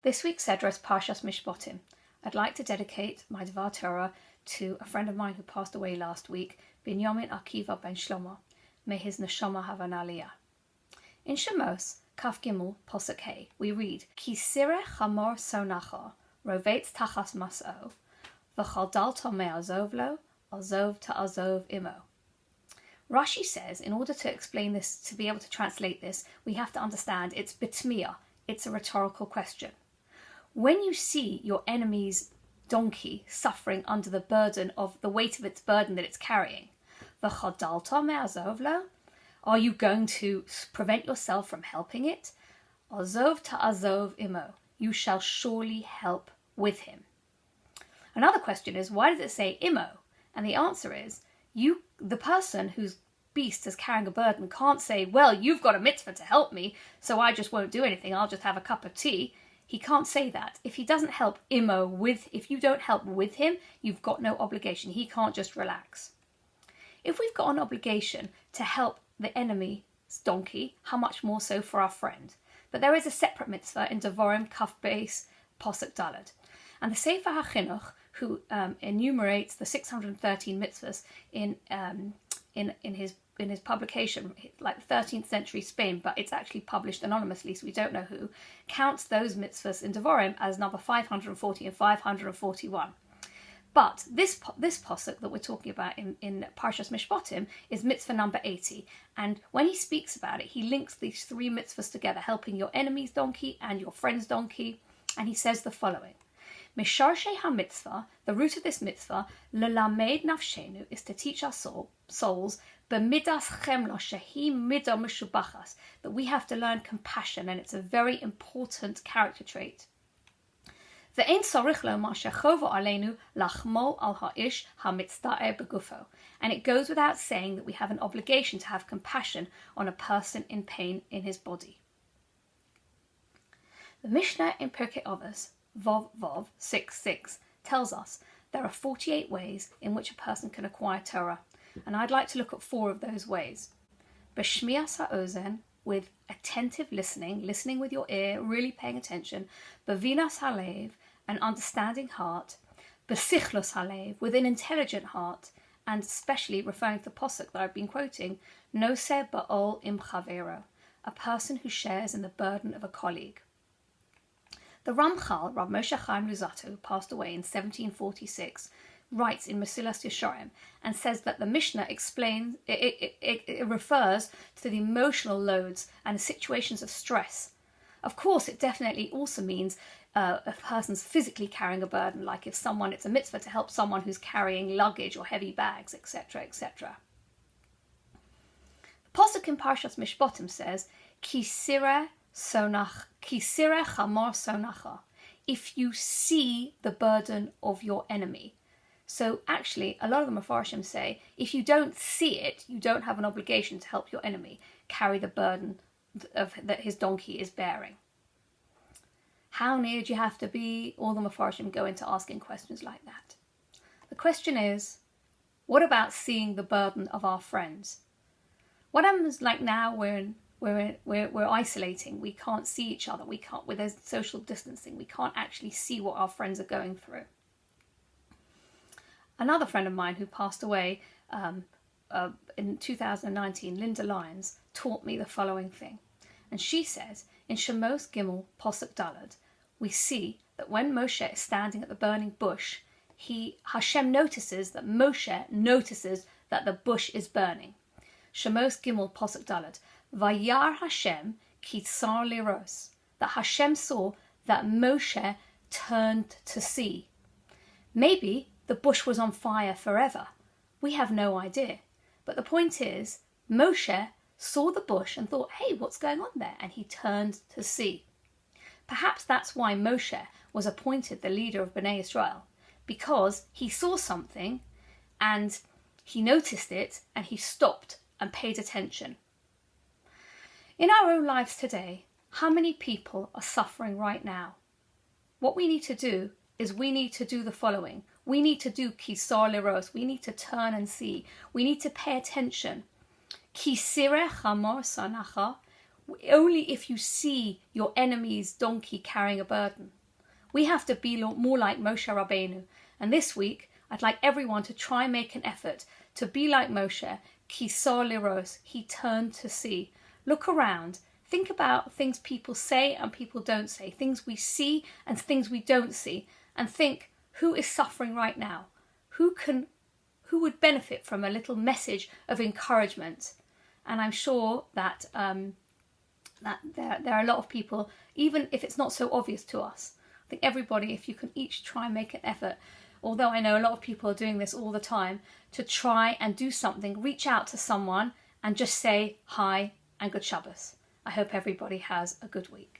This week's Sedra is Parshas Mishpotim. I'd like to dedicate my Dvar Torah to a friend of mine who passed away last week, Binyamin Akiva ben Shlomo. May his neshama have an aliyah. In Shemos, Kaf Gimel, Posuk Hey, we read, Ki sireh chamor sonacho, rovetz tachas mas'o, v'chaldalto me'azov lo, azov ta'azov imo. Rashi says, in order to explain this, to be able to translate this, we have to understand it's bitmiyah, it's a rhetorical question. When you see your enemy's donkey suffering under the burden of the weight of its burden that it's carrying, v'chaldalto me'azov lo, are you going to prevent yourself from helping it? Azov ta'azov imo, you shall surely help with him. Another question is, why does it say imo? And the answer is, the person whose beast is carrying a burden can't say, well, you've got a mitzvah to help me, so I just won't do anything, I'll just have a cup of tea. He can't say that. If he doesn't help if you don't help with him, you've got no obligation. He can't just relax. If we've got an obligation to help the enemy's donkey, how much more so for our friend? But there is a separate mitzvah in Dvar Kaf Beis Posuk Daled. And the Sefer HaChinוך, who enumerates the 613 mitzvahs in his publication, like 13th century Spain, but it's actually published anonymously, so we don't know who, counts those mitzvahs in Devarim as number 540 and 541. But this posuk that we're talking about in Parshas Mishpotim is mitzvah number 80. And when he speaks about it, he links these three mitzvahs together, helping your enemy's donkey and your friend's donkey. And he says the following. Misharshe ha-mitzvah, the root of this mitzvah, lelamed nafshenu, is to teach our souls, b'midas chemla shehi midah meshubachas, that we have to learn compassion, and it's a very important character trait. Ve'en sorich lomar shechovo aleinu lachmo al ha'ish hamitzta'eh begufo, and it goes without saying that we have an obligation to have compassion on a person in pain in his body. The Mishnah in Pirkei Avos, Vov 6:6, tells us there are 48 ways in which a person can acquire Torah, and I'd like to look at 4 of those ways. B'shmias ha'ozen, with attentive listening with your ear, really paying attention. B'vinas halev, an understanding heart. B'sichlos halev, with an intelligent heart, and especially referring to the posuk that I've been quoting, noseh ba'ol im chavero, a person who shares in the burden of a colleague. The Ramchal, Rav Moshe Chaim Luzzatto, who passed away in 1746, writes in Mesilas Yesharim and says that the Mishnah explains, it refers to the emotional loads and situations of stress. Of course, it definitely also means a person's physically carrying a burden, like if it's a mitzvah to help someone who's carrying luggage or heavy bags, etc., etc. The Pasuk in Parshas Mishpotim says, Ki sireh chamor sonacha, if you see the burden of your enemy. So actually, a lot of the Mefarshim say, if you don't see it, you don't have an obligation to help your enemy carry the burden that his donkey is bearing. How near do you have to be? All the Mefarshim go into asking questions like that. The question is, what about seeing the burden of our friends? What happens like now we're isolating, we can't see each other, there's social distancing, we can't actually see what our friends are going through. Another friend of mine who passed away in 2019, Linda Lyons, taught me the following thing. And she says, in Shemos Gimel Posuk Daled, we see that when Moshe is standing at the burning bush, Hashem notices that Moshe notices that the bush is burning. Shemos Gimel Posuk Daled, Vayar Hashem ki tsar liros, that Hashem saw that Moshe turned to see. Maybe the bush was on fire forever. We have no idea. But the point is, Moshe saw the bush and thought, hey, what's going on there? And he turned to see. Perhaps that's why Moshe was appointed the leader of Bnei Israel, because he saw something and he noticed it and he stopped and paid attention. In our own lives today, how many people are suffering right now? What we need to do is we need to do the following. We need to do kisar liros. We need to turn and see. We need to pay attention. Ki sireh chamor sonacha, only if you see your enemy's donkey carrying a burden. We have to be more like Moshe Rabbeinu. And this week, I'd like everyone to try and make an effort to be like Moshe. Kisor liros, he turned to see. Look around. Think about things people say and people don't say. Things we see and things we don't see. And think, who is suffering right now? Who would benefit from a little message of encouragement? And I'm sure that that there are a lot of people, even if it's not so obvious to us. I think everybody, if you can each try and make an effort, although I know a lot of people are doing this all the time, to try and do something, reach out to someone and just say hi and good Shabbos. I hope everybody has a good week.